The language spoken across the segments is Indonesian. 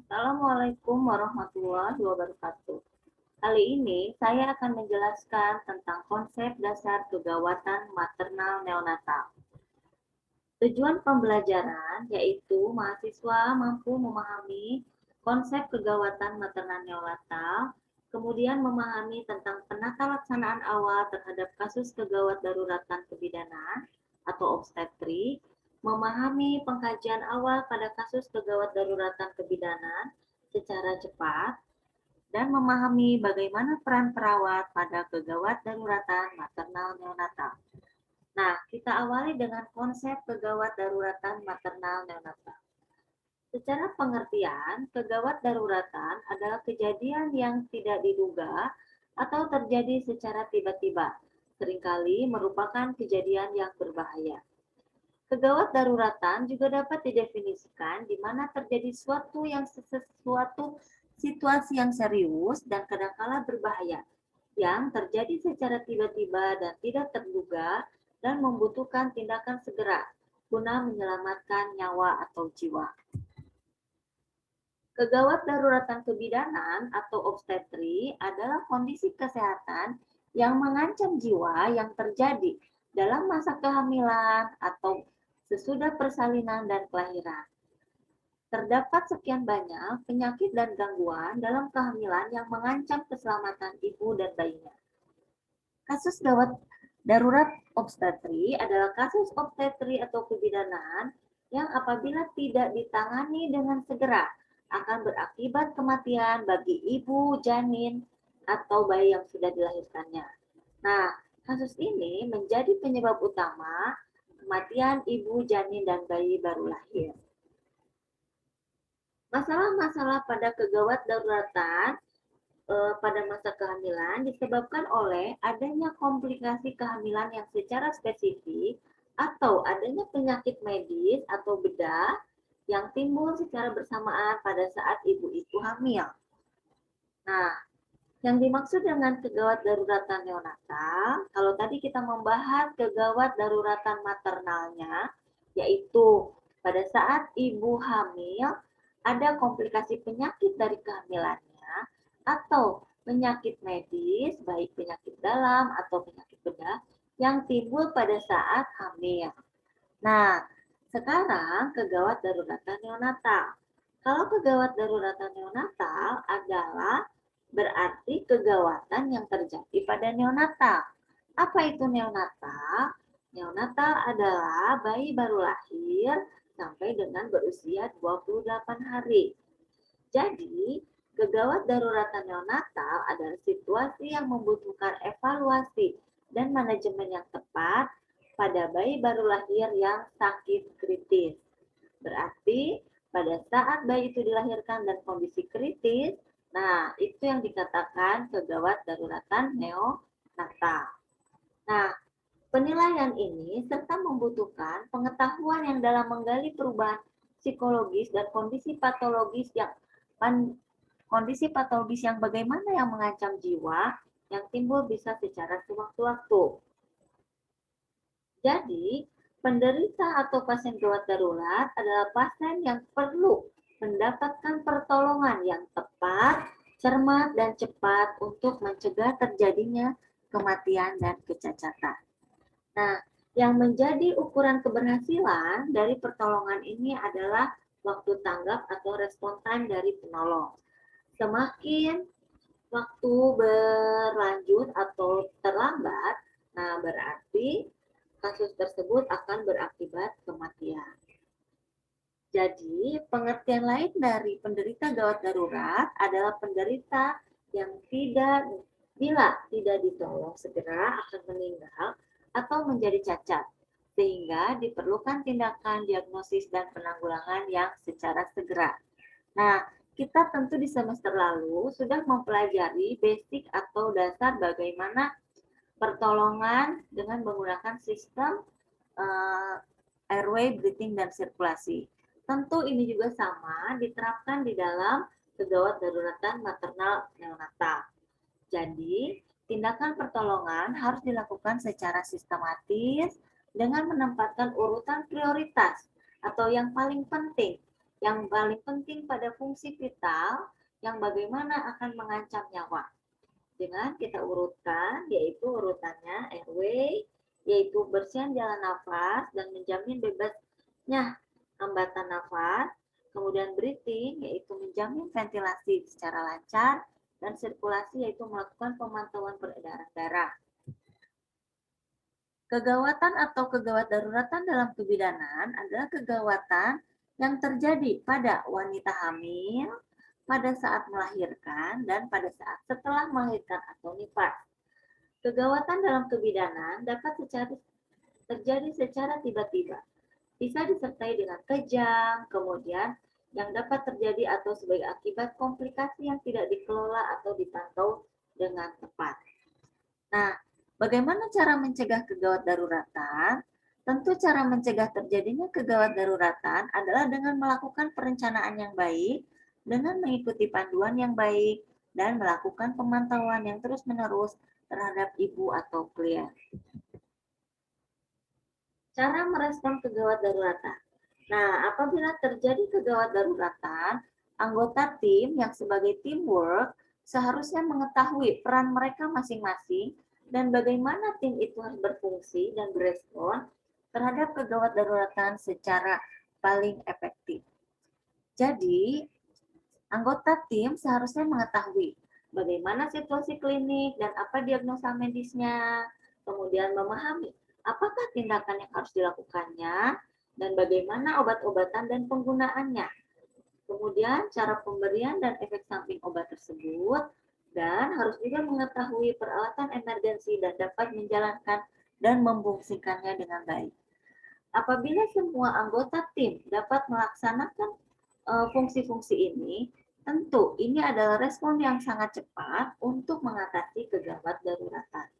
Assalamualaikum warahmatullahi wabarakatuh. Kali ini saya akan menjelaskan tentang konsep dasar kegawatan maternal neonatal. Tujuan pembelajaran yaitu mahasiswa mampu memahami konsep kegawatan maternal neonatal, kemudian memahami tentang penata laksanaan awal terhadap kasus kegawat daruratan kebidanan atau obstetri, memahami pengkajian awal pada kasus kegawat daruratan kebidanan secara cepat, dan memahami bagaimana peran perawat pada kegawat daruratan maternal neonatal. Nah, kita awali dengan konsep kegawat daruratan maternal neonatal. Secara pengertian, kegawat daruratan adalah kejadian yang tidak diduga atau terjadi secara tiba-tiba, seringkali merupakan kejadian yang berbahaya. Kegawat daruratan juga dapat didefinisikan di mana terjadi sesuatu situasi yang serius dan kadangkala berbahaya yang terjadi secara tiba-tiba dan tidak terduga dan membutuhkan tindakan segera guna menyelamatkan nyawa atau jiwa. Kegawat daruratan kebidanan atau obstetri adalah kondisi kesehatan yang mengancam jiwa yang terjadi dalam masa kehamilan atau sesudah persalinan dan kelahiran. Terdapat sekian banyak penyakit dan gangguan dalam kehamilan yang mengancam keselamatan ibu dan bayinya. Kasus gawat darurat obstetri adalah kasus obstetri atau kebidanan yang apabila tidak ditangani dengan segera akan berakibat kematian bagi ibu, janin, atau bayi yang sudah dilahirkannya. Nah, kasus ini menjadi penyebab utama kematian ibu, janin, dan bayi baru lahir. Masalah-masalah pada kegawat daruratan pada masa kehamilan disebabkan oleh adanya komplikasi kehamilan yang secara spesifik atau adanya penyakit medis atau bedah yang timbul secara bersamaan pada saat ibu itu hamil. Nah, yang dimaksud dengan kegawat daruratan neonatal, kalau tadi kita membahas kegawat daruratan maternalnya, yaitu pada saat ibu hamil ada komplikasi penyakit dari kehamilannya atau penyakit medis, baik penyakit dalam atau penyakit bedah yang timbul pada saat hamil. Nah, sekarang kegawat daruratan neonatal. Kalau kegawat daruratan neonatal adalah berarti kegawatan yang terjadi pada neonatal. Apa itu neonatal? Neonatal adalah bayi baru lahir sampai dengan berusia 28 hari. Jadi, kegawat daruratan neonatal adalah situasi yang membutuhkan evaluasi dan manajemen yang tepat pada bayi baru lahir yang sakit kritis. Berarti, pada saat bayi itu dilahirkan dan kondisi kritis, nah itu yang dikatakan kegawat daruratan neonatal. Nah, penilaian ini serta membutuhkan pengetahuan yang dalam menggali perubahan psikologis dan kondisi patologis yang bagaimana yang mengancam jiwa yang timbul bisa secara sewaktu-waktu. Jadi, penderita atau pasien gawat darurat adalah pasien yang perlu mendapatkan pertolongan yang tepat, cermat, dan cepat untuk mencegah terjadinya kematian dan kecacatan. Nah, yang menjadi ukuran keberhasilan dari pertolongan ini adalah waktu tanggap atau respon time dari penolong. Semakin waktu berlanjut atau terlambat, nah berarti kasus tersebut akan berakibat kematian. Jadi, pengertian lain dari penderita gawat darurat adalah penderita yang bila tidak ditolong segera akan meninggal atau menjadi cacat, sehingga diperlukan tindakan diagnosis dan penanggulangan yang secara segera. Nah, kita tentu di semester lalu sudah mempelajari basic atau dasar bagaimana pertolongan dengan menggunakan sistem airway, breathing, dan sirkulasi. Tentu ini juga sama diterapkan di dalam kegawat daruratan maternal neonatal. Jadi, tindakan pertolongan harus dilakukan secara sistematis dengan menempatkan urutan prioritas atau yang paling penting yang paling penting pada fungsi vital yang bagaimana akan mengancam nyawa. Dengan kita urutkan, yaitu urutannya airway, yaitu bersihan jalan nafas dan menjamin bebasnya hambatan nafas. Kemudian breathing, yaitu menjamin ventilasi secara lancar, dan sirkulasi, yaitu melakukan pemantauan peredaran darah. Kegawatan atau kegawat daruratan dalam kebidanan adalah kegawatan yang terjadi pada wanita hamil, pada saat melahirkan, dan pada saat setelah melahirkan atau nifas. Kegawatan dalam kebidanan dapat terjadi secara tiba-tiba. Bisa disertai dengan kejang, kemudian yang dapat terjadi atau sebagai akibat komplikasi yang tidak dikelola atau dipantau dengan tepat. Nah, bagaimana cara mencegah kegawat daruratan? Tentu cara mencegah terjadinya kegawat daruratan adalah dengan melakukan perencanaan yang baik, dengan mengikuti panduan yang baik, dan melakukan pemantauan yang terus-menerus terhadap ibu atau klien. Cara merespon kegawat daruratan. Nah, apabila terjadi kegawat daruratan, anggota tim yang sebagai teamwork seharusnya mengetahui peran mereka masing-masing dan bagaimana tim itu harus berfungsi dan berespon terhadap kegawat daruratan secara paling efektif. Jadi, anggota tim seharusnya mengetahui bagaimana situasi klinik dan apa diagnosa medisnya, kemudian memahami apakah tindakan yang harus dilakukannya, dan bagaimana obat-obatan dan penggunaannya. Kemudian cara pemberian dan efek samping obat tersebut, dan harus juga mengetahui peralatan emergensi dan dapat menjalankan dan memfungsikannya dengan baik. Apabila semua anggota tim dapat melaksanakan fungsi-fungsi ini, tentu ini adalah respon yang sangat cepat untuk mengatasi kegawat daruratan.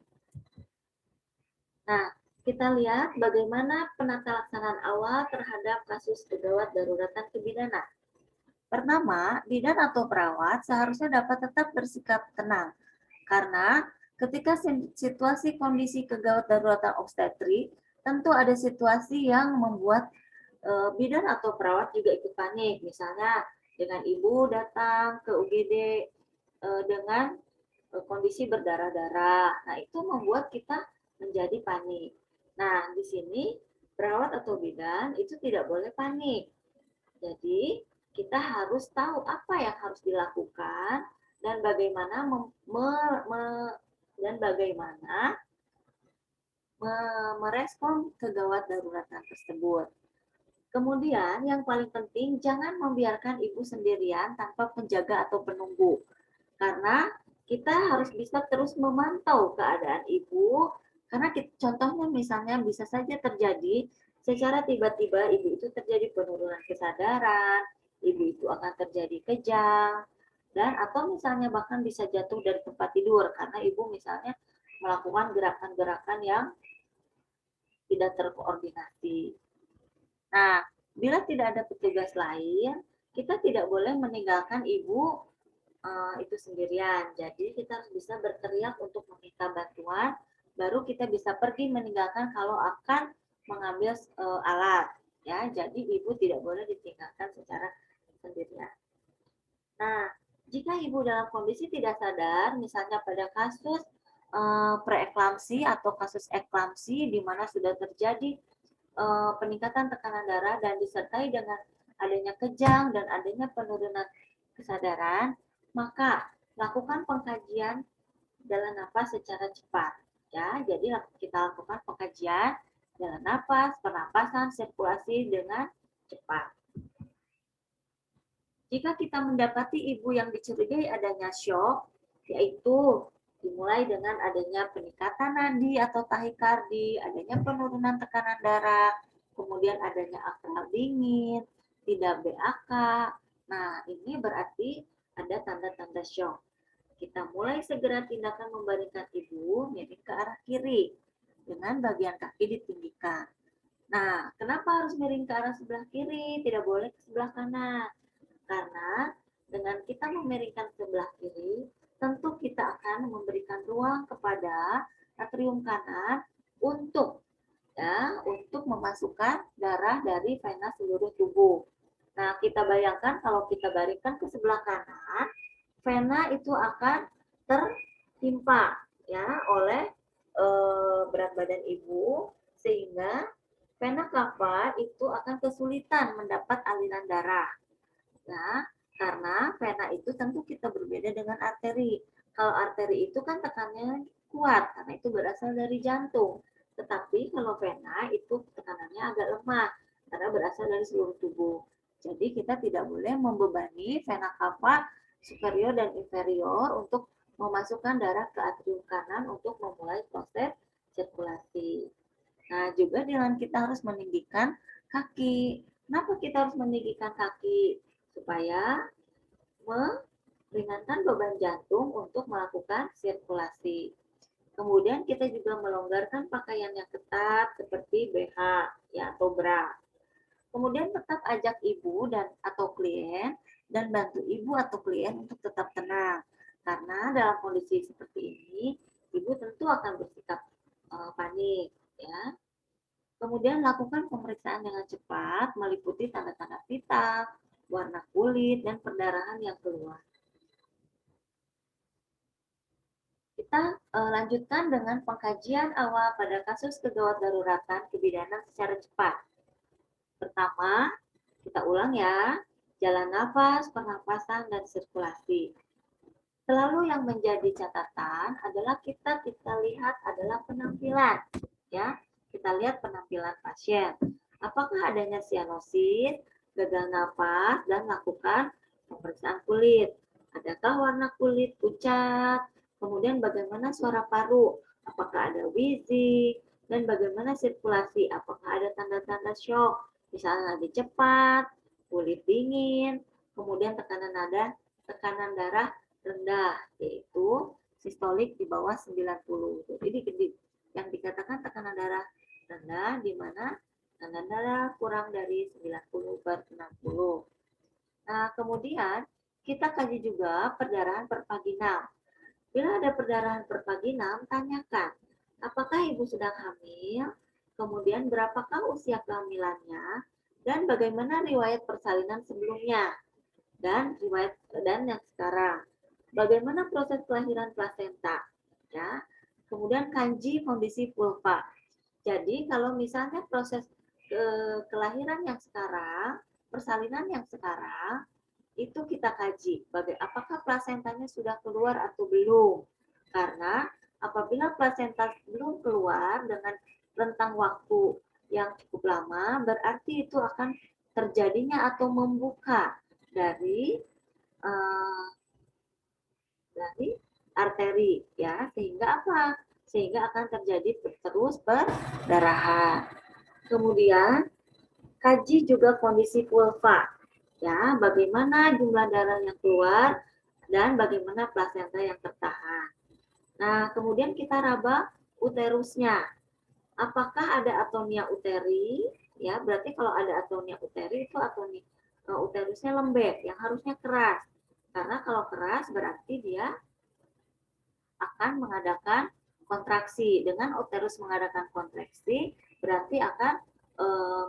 Nah, kita lihat bagaimana penata laksanaan awal terhadap kasus kegawat daruratan kebidanan. Pertama, bidan atau perawat seharusnya dapat tetap bersikap tenang, karena ketika situasi kondisi kegawat daruratan obstetrik, tentu ada situasi yang membuat bidan atau perawat juga ikut panik. Misalnya dengan ibu datang ke UGD dengan kondisi berdarah-darah. Nah, itu membuat kita menjadi panik. Nah, di sini perawat atau bidan itu tidak boleh panik. Jadi, kita harus tahu apa yang harus dilakukan dan bagaimana merespon kegawat daruratan tersebut. Kemudian yang paling penting jangan membiarkan ibu sendirian tanpa penjaga atau penunggu. Karena kita harus bisa terus memantau keadaan ibu, karena contohnya misalnya bisa saja terjadi secara tiba-tiba ibu itu terjadi penurunan kesadaran, ibu itu akan terjadi kejang, dan atau misalnya bahkan bisa jatuh dari tempat tidur karena ibu misalnya melakukan gerakan-gerakan yang tidak terkoordinasi. Nah, bila tidak ada petugas lain, kita tidak boleh meninggalkan ibu itu sendirian. Jadi kita harus bisa berteriak untuk meminta bantuan, baru kita bisa pergi meninggalkan kalau akan mengambil alat. Ya, jadi ibu tidak boleh ditinggalkan secara sendirian. Nah, jika ibu dalam kondisi tidak sadar, misalnya pada kasus preeklamsi atau kasus eklamsi di mana sudah terjadi peningkatan tekanan darah dan disertai dengan adanya kejang dan adanya penurunan kesadaran, maka lakukan pengkajian jalan nafas secara cepat. Ya, jadi kita lakukan pengkajian jalan nafas, pernapasan, sirkulasi dengan cepat. Jika kita mendapati ibu yang dicurigai adanya shock, yaitu dimulai dengan adanya peningkatan nadi atau tahikardi, adanya penurunan tekanan darah, kemudian adanya akal dingin, tidak BAK. Nah, ini berarti ada tanda-tanda shock. Kita mulai segera tindakan membaringkan ibu miring ke arah kiri dengan bagian kaki ditinggikan. Nah, kenapa harus miring ke arah sebelah kiri? Tidak boleh ke sebelah kanan. Karena dengan kita memiringkan sebelah kiri, tentu kita akan memberikan ruang kepada atrium kanan untuk memasukkan darah dari vena seluruh tubuh. Nah, kita bayangkan kalau kita baringkan ke sebelah kanan, vena itu akan tertimpa ya oleh berat badan ibu, sehingga vena cava itu akan kesulitan mendapat aliran darah. Ya, karena vena itu tentu kita berbeda dengan arteri. Kalau arteri itu kan tekanannya kuat, karena itu berasal dari jantung. Tetapi kalau vena itu tekanannya agak lemah, karena berasal dari seluruh tubuh. Jadi kita tidak boleh membebani vena cava superior dan inferior untuk memasukkan darah ke atrium kanan untuk memulai proses sirkulasi. Nah, juga dengan kita harus meninggikan kaki. Kenapa kita harus meninggikan kaki? Supaya meringankan beban jantung untuk melakukan sirkulasi. Kemudian kita juga melonggarkan pakaian yang ketat seperti BH ya atau bra. Kemudian tetap ajak ibu dan atau klien dan bantu ibu atau klien untuk tetap tenang. Karena dalam kondisi seperti ini, ibu tentu akan bersikap panik ya. Kemudian lakukan pemeriksaan dengan cepat meliputi tanda-tanda pita, warna kulit, dan perdarahan yang keluar. Kita lanjutkan dengan pengkajian awal pada kasus kegawat daruratan kebidanan secara cepat. Pertama, kita ulang ya, jalan nafas, pernapasan, dan sirkulasi. Selalu yang menjadi catatan adalah kita lihat adalah penampilan, ya. Kita lihat penampilan pasien. Apakah adanya sianosis, gagal nafas, dan lakukan pemeriksaan kulit. Adakah warna kulit pucat? Kemudian bagaimana suara paru? Apakah ada wheezing? Dan bagaimana sirkulasi? Apakah ada tanda-tanda shock? Misalnya lagi cepat, kulit dingin, kemudian tekanan darah rendah, yaitu sistolik di bawah 90. Jadi yang dikatakan tekanan darah rendah di mana tekanan darah kurang dari 90/60. Nah, kemudian kita kaji juga perdarahan pervaginal. Bila ada perdarahan pervaginal, tanyakan, apakah ibu sedang hamil? Kemudian berapakah usia kehamilannya? Dan bagaimana riwayat persalinan sebelumnya? Dan yang sekarang. Bagaimana proses kelahiran plasenta? Ya. Kemudian kaji kondisi vulva. Jadi kalau misalnya proses kelahiran yang sekarang, persalinan yang sekarang, itu kita kaji. Apakah plasentanya sudah keluar atau belum? Karena apabila plasenta belum keluar dengan rentang waktu yang cukup lama, berarti itu akan terjadinya atau membuka dari arteri ya, sehingga apa? Sehingga akan terjadi terus perdarahan. Kemudian kaji juga kondisi vulva ya, bagaimana jumlah darah yang keluar dan bagaimana plasenta yang tertahan. Nah, kemudian kita raba uterusnya. Apakah ada atonia uteri? Ya, berarti kalau ada atonia uteri itu atonia uterusnya lembek, yang harusnya keras. Karena kalau keras berarti dia akan mengadakan kontraksi. Dengan uterus mengadakan kontraksi, berarti akan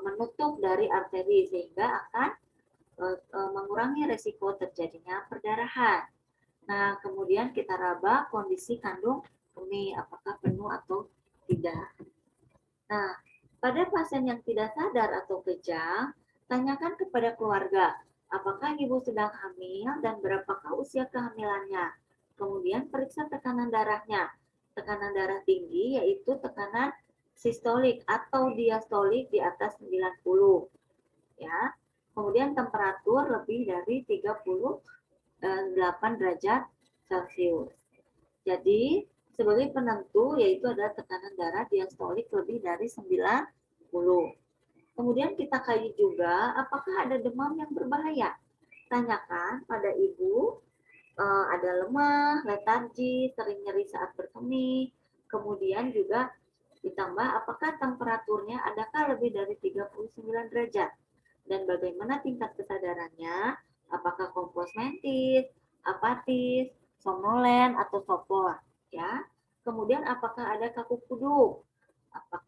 menutup dari arteri sehingga akan mengurangi resiko terjadinya perdarahan. Nah, kemudian kita raba kondisi kandung kemih, apakah penuh atau tidak. Nah, pada pasien yang tidak sadar atau kejang, tanyakan kepada keluarga, apakah ibu sedang hamil dan berapakah usia kehamilannya. Kemudian periksa tekanan darahnya. Tekanan darah tinggi yaitu tekanan sistolik atau diastolik di atas 90. Ya. Kemudian temperatur lebih dari 38 derajat Celcius. Jadi, sebagai penentu yaitu adalah tekanan darah diastolik lebih dari 90. Kemudian kita kaji juga apakah ada demam yang berbahaya. Tanyakan pada ibu, ada lemah, letargi, sering nyeri saat berkemih, kemudian juga ditambah apakah temperaturnya adakah lebih dari 39 derajat, dan bagaimana tingkat kesadarannya, apakah kompos mentis, apatis, somnolen, atau sopor. Ya. Kemudian apakah ada kaku kuduk?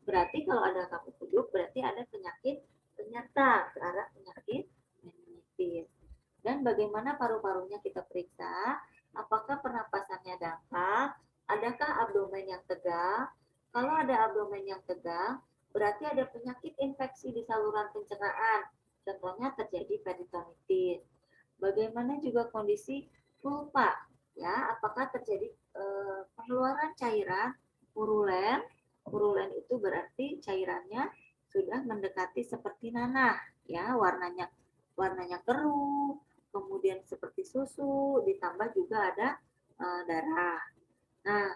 Berarti kalau ada kaku kuduk berarti ada penyakit penyerta ke arah penyakit anemia. peritonitis. Dan bagaimana paru-parunya kita periksa, apakah pernapasannya dangkal, adakah abdomen yang tegang. Kalau ada abdomen yang tegang, berarti ada penyakit infeksi di saluran pencernaan. Contohnya terjadi peritonitis. Bagaimana juga kondisi vulva, ya, apakah terjadi pengeluaran cairan purulen. Purulen itu berarti cairannya sudah mendekati seperti nanah, ya, warnanya keruh, kemudian seperti susu, ditambah juga ada darah. Nah,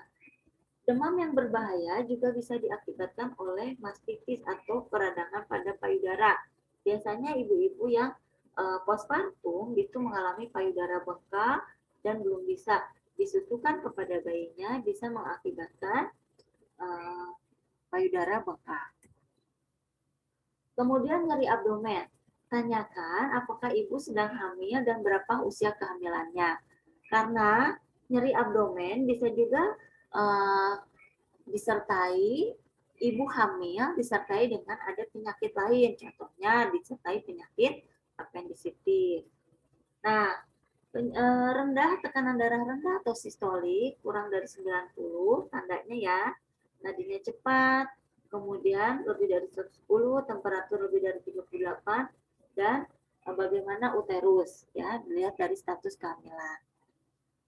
demam yang berbahaya juga bisa diakibatkan oleh mastitis atau peradangan pada payudara. Biasanya ibu-ibu yang postpartum itu mengalami payudara bengkak dan belum bisa disusukan kepada bayinya, bisa mengakibatkan payudara bengkak. Kemudian nyeri abdomen. Tanyakan apakah ibu sedang hamil dan berapa usia kehamilannya. Karena nyeri abdomen bisa juga disertai ibu hamil disertai dengan ada penyakit lain. Contohnya disertai penyakit apendisitis. Nah, rendah tekanan darah rendah atau sistolik kurang dari 90 tandanya ya. Nadinya cepat, kemudian lebih dari 110, temperatur lebih dari 38, dan bagaimana uterus, ya, dilihat dari status kehamilan.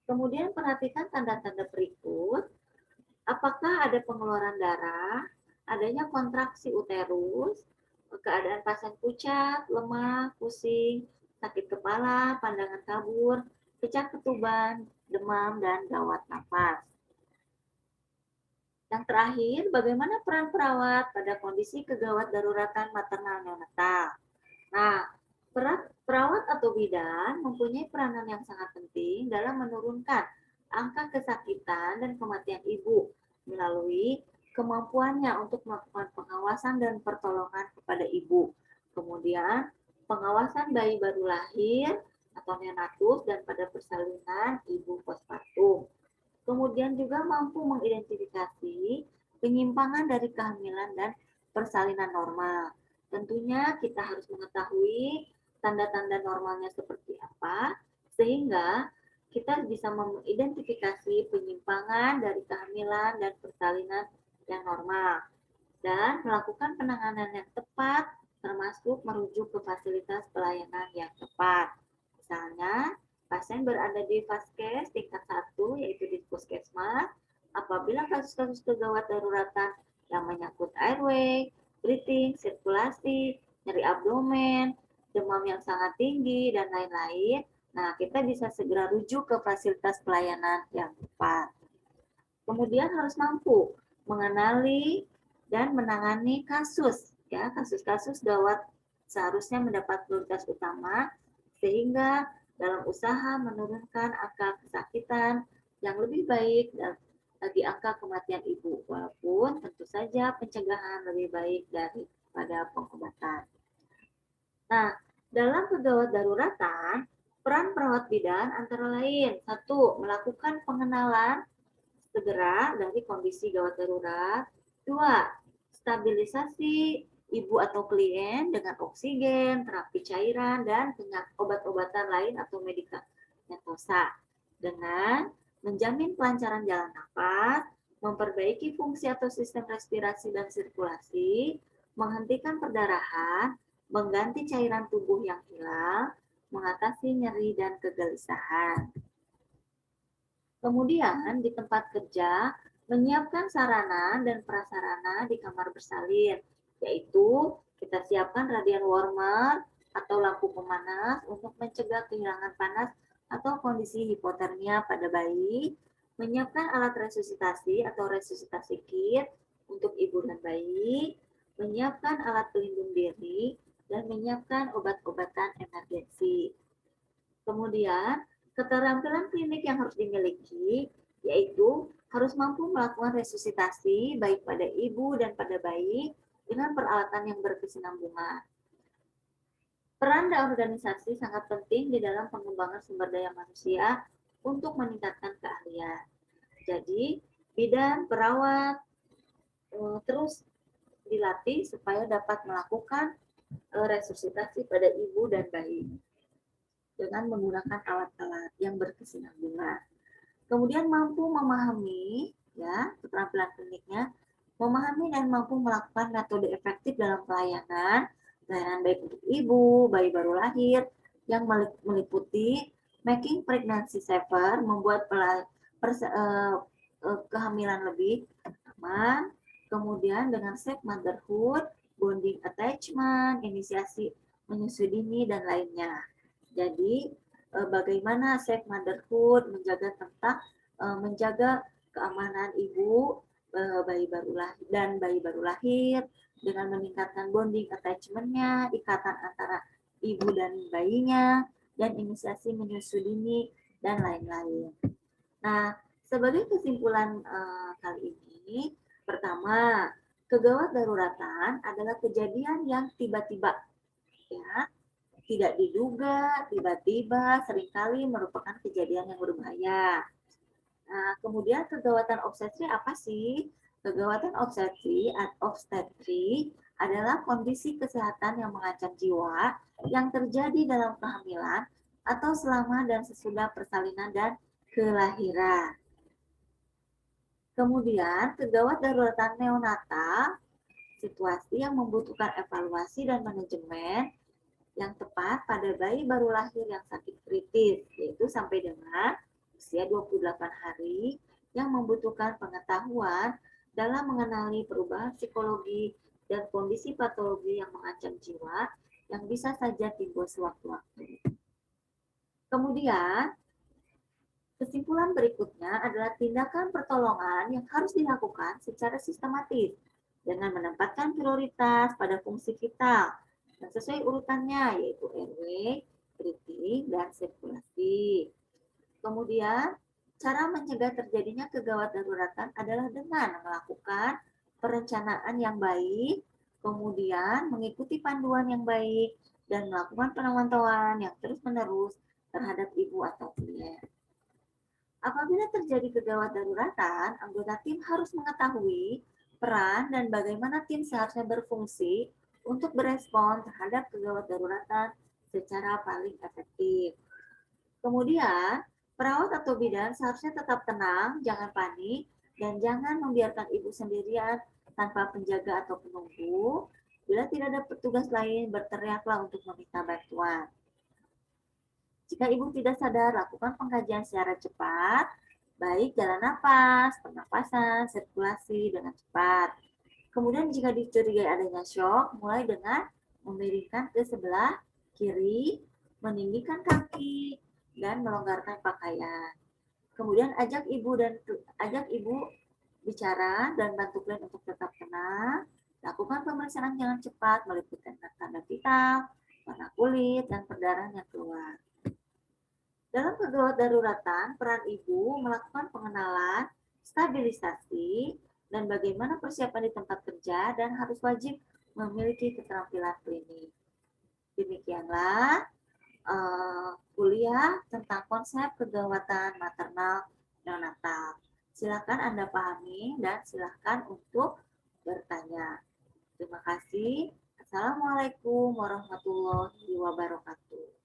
Kemudian perhatikan tanda-tanda berikut, apakah ada pengeluaran darah, adanya kontraksi uterus, keadaan pasien pucat, lemah, pusing, sakit kepala, pandangan kabur, pecah ketuban, demam, dan gawat nafas. Yang terakhir, bagaimana peran perawat pada kondisi kegawat daruratan maternal neonatal? Nah, perawat atau bidan mempunyai peranan yang sangat penting dalam menurunkan angka kesakitan dan kematian ibu melalui kemampuannya untuk melakukan pengawasan dan pertolongan kepada ibu. Kemudian, pengawasan bayi baru lahir atau neonatus dan pada persalinan ibu postpartum. Kemudian juga mampu mengidentifikasi penyimpangan dari kehamilan dan persalinan normal. Tentunya kita harus mengetahui tanda-tanda normalnya seperti apa, sehingga kita bisa mengidentifikasi penyimpangan dari kehamilan dan persalinan yang normal. Dan melakukan penanganan yang tepat, termasuk merujuk ke fasilitas pelayanan yang tepat. Misalnya, pasien berada di Vaskes tingkat 1, yaitu di puskesmas, apabila kasus-kasus kegawat daruratan yang menyangkut airway, breathing, sirkulasi, nyeri abdomen, demam yang sangat tinggi, dan lain-lain, nah kita bisa segera rujuk ke fasilitas pelayanan yang tepat. Kemudian harus mampu mengenali dan menangani kasus, ya, kasus-kasus gawat seharusnya mendapat prioritas utama, sehingga dalam usaha menurunkan angka kesakitan yang lebih baik dan bagi angka kematian ibu, walaupun tentu saja pencegahan lebih baik daripada pengobatan. Nah, dalam kegawat daruratan, peran perawat bidan antara lain, 1. Melakukan pengenalan segera dari kondisi gawat darurat. 2. Stabilisasi ibu atau klien dengan oksigen, terapi cairan, dan obat-obatan lain atau medikamentosa dengan menjamin kelancaran jalan nafas, memperbaiki fungsi atau sistem respirasi dan sirkulasi, menghentikan perdarahan, mengganti cairan tubuh yang hilang, mengatasi nyeri dan kegelisahan. Kemudian di tempat kerja, menyiapkan sarana dan prasarana di kamar bersalin, yaitu kita siapkan radian warmer atau lampu pemanas untuk mencegah kehilangan panas atau kondisi hipotermia pada bayi, menyiapkan alat resusitasi atau resusitasi kit untuk ibu dan bayi, menyiapkan alat pelindung diri, dan menyiapkan obat-obatan emergensi. Kemudian, keterampilan klinik yang harus dimiliki yaitu harus mampu melakukan resusitasi baik pada ibu dan pada bayi dengan peralatan yang berkesinambungan. Peran dan organisasi sangat penting di dalam pengembangan sumber daya manusia untuk meningkatkan keahlian. Jadi, bidan, perawat terus dilatih supaya dapat melakukan resusitasi pada ibu dan bayi. dengan menggunakan alat-alat yang berkesinambungan. Kemudian mampu memahami, ya, keterampilan kliniknya, memahami dan mampu melakukan metode efektif dalam pelayanan baik untuk ibu, bayi baru lahir, yang meliputi making pregnancy safer, membuat kehamilan lebih aman, kemudian dengan safe motherhood, bonding attachment, inisiasi menyusui dini, dan lainnya. Jadi, bagaimana safe motherhood, menjaga keamanan ibu, bayi baru lahir dan bayi baru lahir dengan meningkatkan bonding attachment-nya, ikatan antara ibu dan bayinya, dan inisiasi menyusui dini, dan lain-lain. Nah, sebagai kesimpulan kali ini, pertama, kegawat daruratan adalah kejadian yang tiba-tiba, ya, tidak diduga, tiba-tiba, seringkali merupakan kejadian yang berbahaya. Nah, kemudian kegawatan obstetri apa sih? Kegawatan obstetri adalah kondisi kesehatan yang mengancam jiwa yang terjadi dalam kehamilan atau selama dan sesudah persalinan dan kelahiran. Kemudian, kegawat daruratan neonatal, situasi yang membutuhkan evaluasi dan manajemen yang tepat pada bayi baru lahir yang sakit kritis, yaitu sampai dengan usia 28 hari, yang membutuhkan pengetahuan dalam mengenali perubahan psikologi dan kondisi patologi yang mengancam jiwa yang bisa saja timbul sewaktu-waktu. Kemudian, kesimpulan berikutnya adalah tindakan pertolongan yang harus dilakukan secara sistematis dengan menempatkan prioritas pada fungsi vital dan sesuai urutannya, yaitu RW, breathing, dan sirkulasi. Kemudian, cara mencegah terjadinya kegawat daruratan adalah dengan melakukan perencanaan yang baik, kemudian mengikuti panduan yang baik, dan melakukan pemantauan yang terus-menerus terhadap ibu atau klien. Apabila terjadi kegawat daruratan, anggota tim harus mengetahui peran dan bagaimana tim seharusnya berfungsi untuk berespon terhadap kegawat daruratan secara paling efektif. Kemudian, perawat atau bidan seharusnya tetap tenang, jangan panik, dan jangan membiarkan ibu sendirian tanpa penjaga atau penunggu. Bila tidak ada petugas lain, berteriaklah untuk meminta bantuan. Jika ibu tidak sadar, lakukan pengkajian secara cepat, baik jalan napas, pernapasan, sirkulasi dengan cepat. Kemudian jika dicurigai adanya shock, mulai dengan memiringkan ke sebelah kiri, meninggikan kaki, dan melonggarkan pakaian. Kemudian ajak ibu bicara dan bantu klien untuk tetap tenang. Lakukan pemeriksaan jangan cepat, meliputi tanda vital, warna kulit, dan perdarahan yang keluar. Dalam kegawat daruratan, peran ibu melakukan pengenalan, stabilisasi, dan bagaimana persiapan di tempat kerja dan harus wajib memiliki keterampilan klinik. Demikianlah kuliah tentang konsep kegawatan maternal neonatal. Silakan Anda pahami dan silakan untuk bertanya. Terima kasih. Assalamualaikum warahmatullahi wabarakatuh.